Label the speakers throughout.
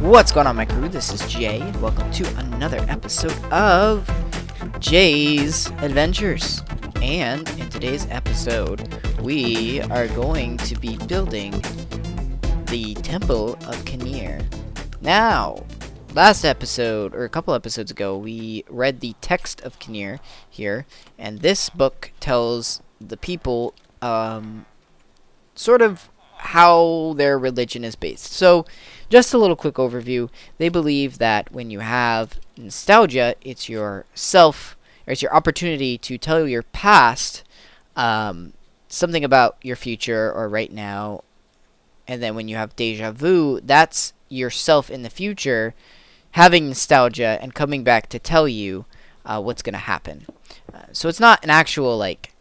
Speaker 1: What's going on, my crew? This is Jay, and welcome to another episode of Jay's Adventures. And in today's episode, we are going to be building the Temple of Kinir. Now, last episode, or a couple episodes ago, we read the text of Kinir here, and this book tells the people sort of how their religion is based. So, just a little quick overview. They believe that when you have nostalgia, it's your opportunity to tell your past something about your future or right now. And then when you have deja vu, that's yourself in the future having nostalgia and coming back to tell you what's going to happen. So it's not an actual, like,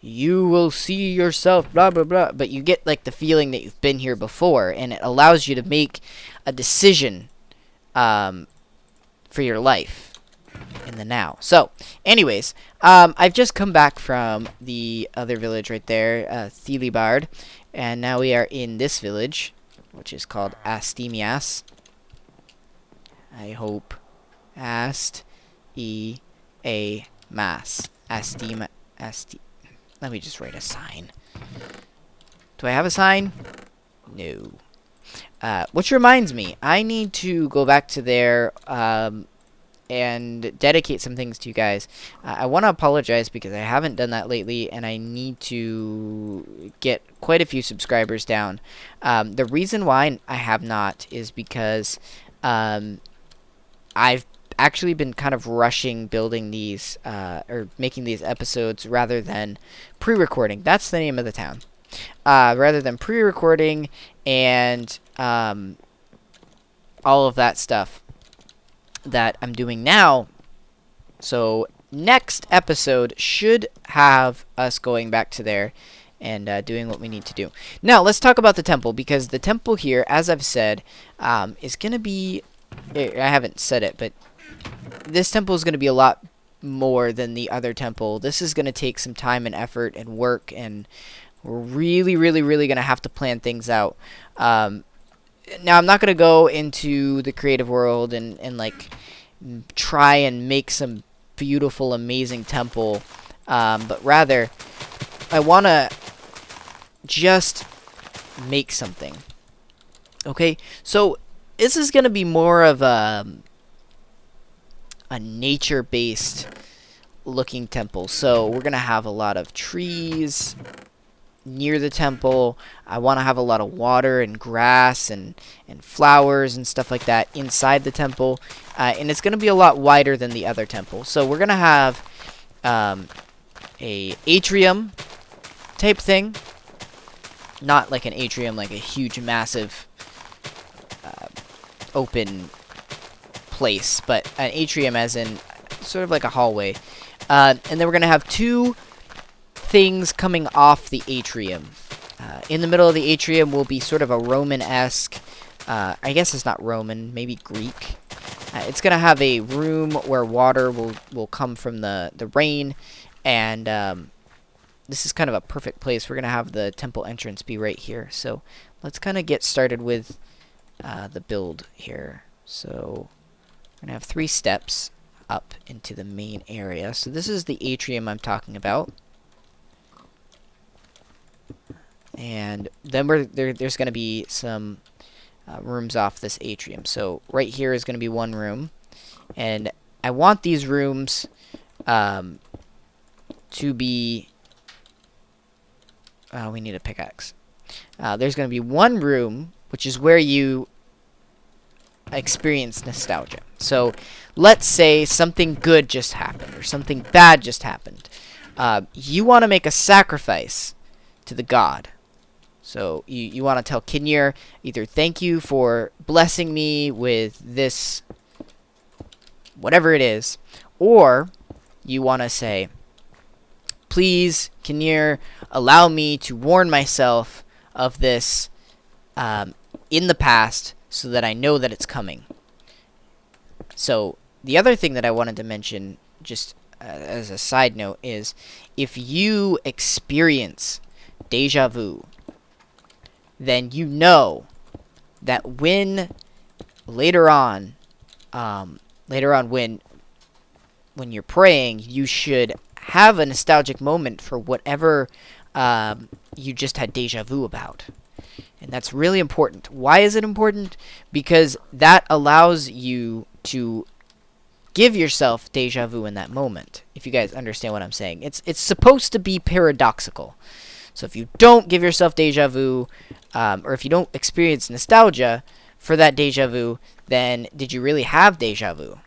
Speaker 1: you will see yourself, blah, blah, blah. But you get, like, the feeling that you've been here before. And it allows you to make a decision for your life in the now. So, anyways, I've just come back from the other village right there, Thilibard. And now we are in this village, which is called Astemias. I hope. Let me just write a sign. Do I have a sign? No. Which reminds me, I need to go back to there and dedicate some things to you guys. I want to apologize because I haven't done that lately, and I need to get quite a few subscribers down. The reason why I have not is because I've actually been kind of rushing building these or making these episodes rather than pre-recording. That's the name of the town. Rather than pre-recording and all of that stuff that I'm doing now. So next episode should have us going back to there and doing what we need to do. Now let's talk about the temple, because the temple here, as I've said, is going to be, I haven't said it, but this temple is going to be a lot more than the other temple. This is going to take some time and effort and work, and we're really going to have to plan things out. Now, I'm not going to go into the creative world and like try and make some beautiful, amazing temple, but rather I want to just make something. Okay, so this is going to be more of a nature-based looking temple. So we're going to have a lot of trees near the temple. I want to have a lot of water and grass and flowers and stuff like that inside the temple. And it's going to be a lot wider than the other temple. So we're going to have a atrium type thing. Not like an atrium, like a huge, massive, open place, but an atrium as in sort of like a hallway. And then we're going to have two things coming off the atrium. In the middle of the atrium will be sort of a Roman-esque, I guess it's not Roman, maybe Greek. It's going to have a room where water will come from the rain, and this is kind of a perfect place. We're going to have the temple entrance be right here. So let's kind of get started with the build here. So we're going to have 3 steps up into the main area. So this is the atrium I'm talking about. And then there's going to be some rooms off this atrium. So right here is going to be one room. And I want these rooms to be... we need a pickaxe. There's going to be one room, which is where you experience nostalgia. So let's say something good just happened or something bad just happened. You want to make a sacrifice to the god. So you want to tell Kinir either thank you for blessing me with this, whatever it is, or you want to say, please, Kinir, allow me to warn myself of this in the past so that I know that it's coming. So the other thing that I wanted to mention, just as a side note, is if you experience deja vu, then you know that when later on, when you're praying, you should have a nostalgic moment for whatever you just had deja vu about. And that's really important. Why is it important? Because that allows you to give yourself deja vu in that moment. If you guys understand what I'm saying. It's supposed to be paradoxical. So if you don't give yourself deja vu, or if you don't experience nostalgia for that deja vu, then did you really have deja vu?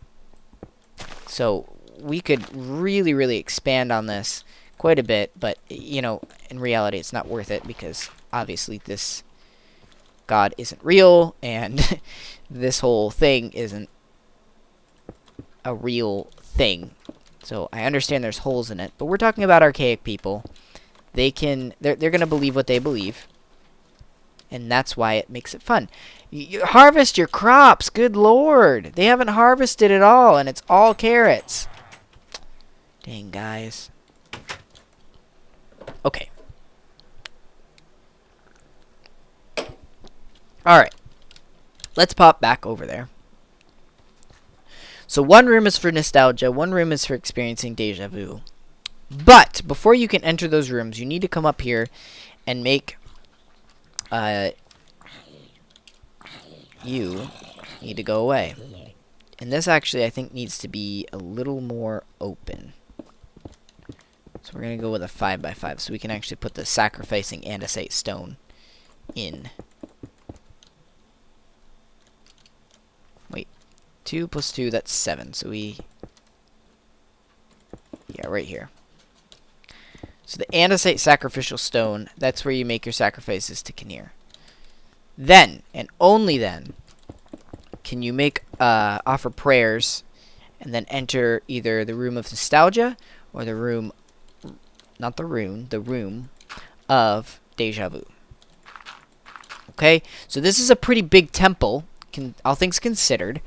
Speaker 1: So we could really, really expand on this quite a bit, but, you know, in reality it's not worth it because obviously this God isn't real, and this whole thing isn't a real thing. So I understand there's holes in it, but we're talking about archaic people. They're gonna believe what they believe, and that's why it makes it fun. You harvest your crops, good lord. They haven't harvested at all, and it's all carrots. Dang, guys. Okay. Alright. Let's pop back over there. So one room is for nostalgia, one room is for experiencing deja vu. But before you can enter those rooms, you need to come up here and make you need to go away. And this actually I think needs to be a little more open. So we're going to go with a 5x5 so we can actually put the sacrificing andesite stone in. Wait, 2 plus 2, that's 7. So yeah, right here. So the andesite sacrificial stone, that's where you make your sacrifices to Kinir. Then, and only then, can you offer prayers and then enter either the room of nostalgia or the room, not the rune, the room of deja vu. Okay, so this is a pretty big temple, all things considered,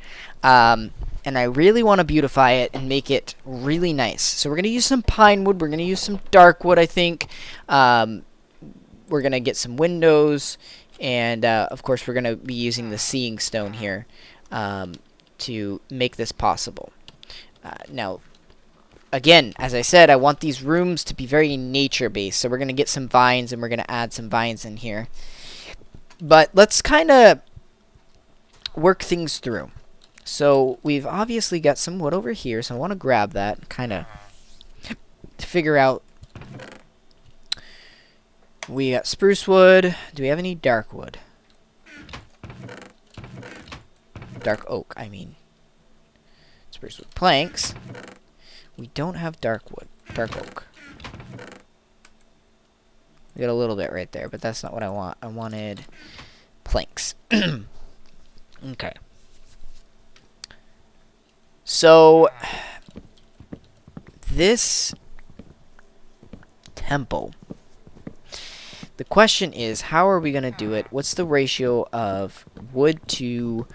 Speaker 1: and I really want to beautify it and make it really nice. So we're going to use some pine wood, we're going to use some dark wood, I think. We're going to get some windows, and of course we're going to be using the seeing stone here to make this possible. Now, again, as I said, I want these rooms to be very nature-based, so we're going to get some vines, and we're going to add some vines in here. But let's kind of work things through. So we've obviously got some wood over here, so I want to grab that and kind of figure out. We got spruce wood. Do we have any dark wood? Dark oak, I mean. Spruce wood planks. We don't have dark wood. Dark oak. We got a little bit right there, but that's not what I want. I wanted planks. Okay. So, this temple, the question is, how are we going to do it? What's the ratio of wood to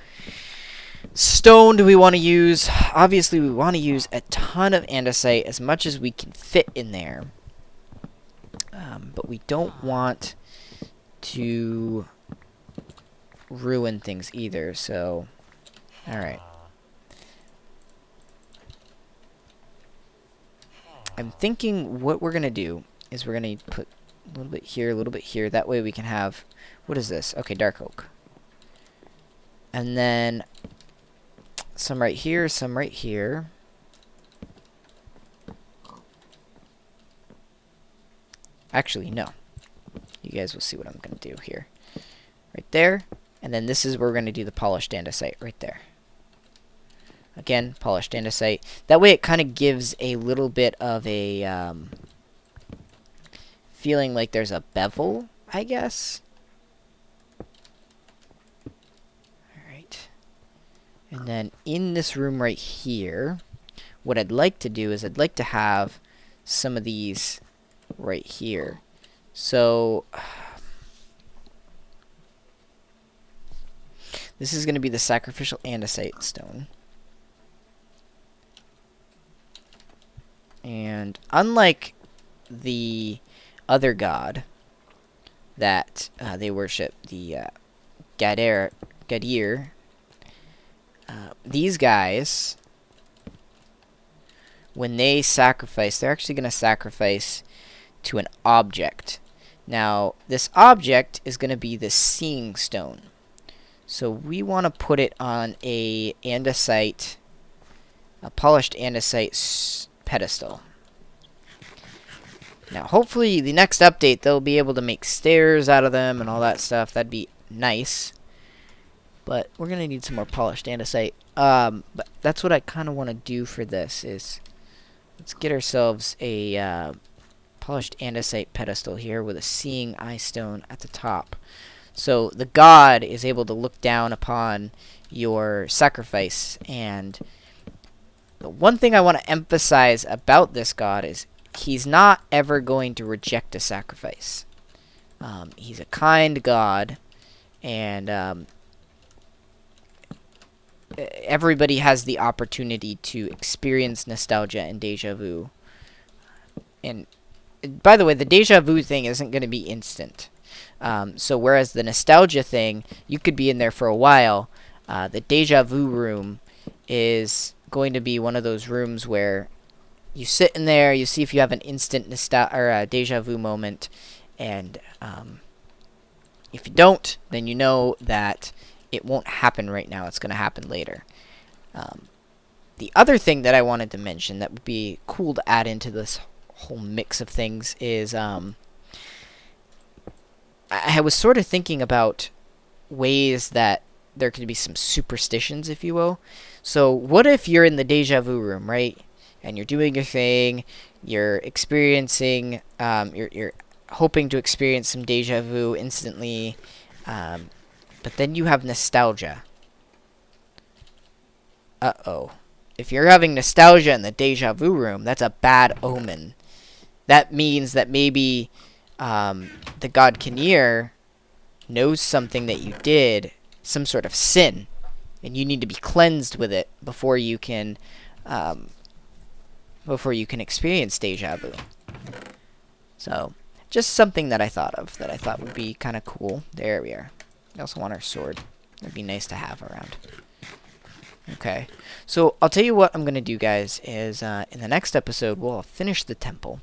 Speaker 1: stone do we want to use? Obviously, we want to use a ton of andesite, as much as we can fit in there. But we don't want to ruin things either, so, alright. I'm thinking what we're going to do is we're going to put a little bit here, a little bit here. That way we can have, what is this? Okay, dark oak. And then some right here, some right here. Actually, no. You guys will see what I'm going to do here. Right there. And then this is where we're going to do the polished andesite right there. Again, polished andesite. That way it kind of gives a little bit of a feeling like there's a bevel, I guess. Alright. And then in this room right here, what I'd like to do is I'd like to have some of these right here. So this is going to be the sacrificial andesite stone. And unlike the other god that they worship, the Gadir, these guys, when they sacrifice, they're actually going to sacrifice to an object. Now, this object is going to be the seeing stone. So we want to put it on a andesite, a polished andesite pedestal. Now, hopefully, the next update, they'll be able to make stairs out of them and all that stuff. That'd be nice. But we're going to need some more polished andesite. But that's what I kind of want to do for this is, let's get ourselves a polished andesite pedestal here with a seeing eye stone at the top. So the god is able to look down upon your sacrifice. And the one thing I want to emphasize about this god is he's not ever going to reject a sacrifice. He's a kind god, and everybody has the opportunity to experience nostalgia and deja vu. And by the way, the deja vu thing isn't going to be instant. So whereas the nostalgia thing, you could be in there for a while, the deja vu room is going to be one of those rooms where you sit in there, you see if you have an instant deja vu moment, and if you don't, then you know that it won't happen right now. It's going to happen later. The other thing that I wanted to mention that would be cool to add into this whole mix of things is I was sort of thinking about ways that there could be some superstitions, if you will. So what if you're in the deja vu room, right? And you're doing your thing, you're experiencing, you're hoping to experience some deja vu instantly, but then you have nostalgia. Uh-oh. If you're having nostalgia in the deja vu room, that's a bad omen. That means that maybe the god Kinir knows something that you did, some sort of sin, and you need to be cleansed with it before you can experience deja vu. So, just something that I thought of that I thought would be kind of cool. There we are. We also want our sword. It'd be nice to have around. Okay. So, I'll tell you what I'm going to do, guys, is in the next episode, we'll finish the temple.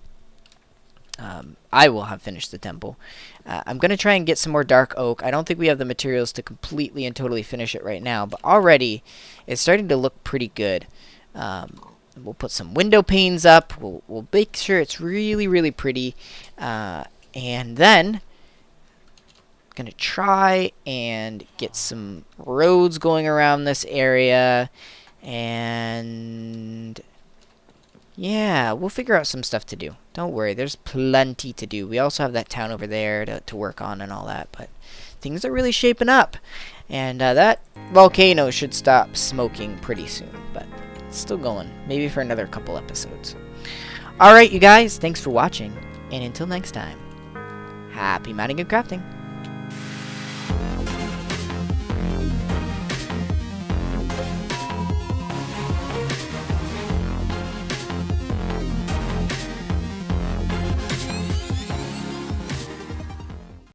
Speaker 1: I will have finished the temple. I'm going to try and get some more dark oak. I don't think we have the materials to completely and totally finish it right now, but already it's starting to look pretty good. We'll put some window panes up. We'll make sure it's really, really pretty. And then I'm going to try and get some roads going around this area. And yeah, we'll figure out some stuff to do. Don't worry, there's plenty to do. We also have that town over there to work on and all that, but things are really shaping up. And that volcano should stop smoking pretty soon, but it's still going. Maybe for another couple episodes. Alright, you guys, thanks for watching, and until next time, happy mining and crafting.